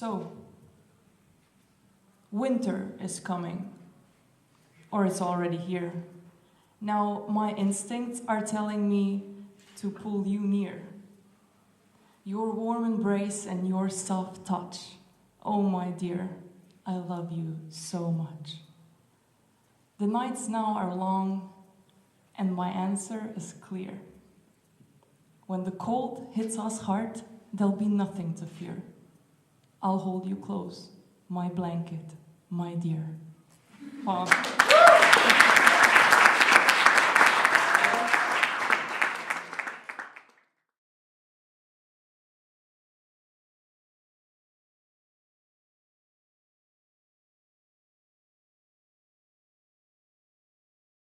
So, winter is coming, or it's already here. Now, my instincts are telling me to pull you near. Your warm embrace and your soft touch. Oh, my dear, I love you so much. The nights now are long, and my answer is clear. When the cold hits us hard, there'll be nothing to fear. I'll hold you close, my blanket, my dear. Wow.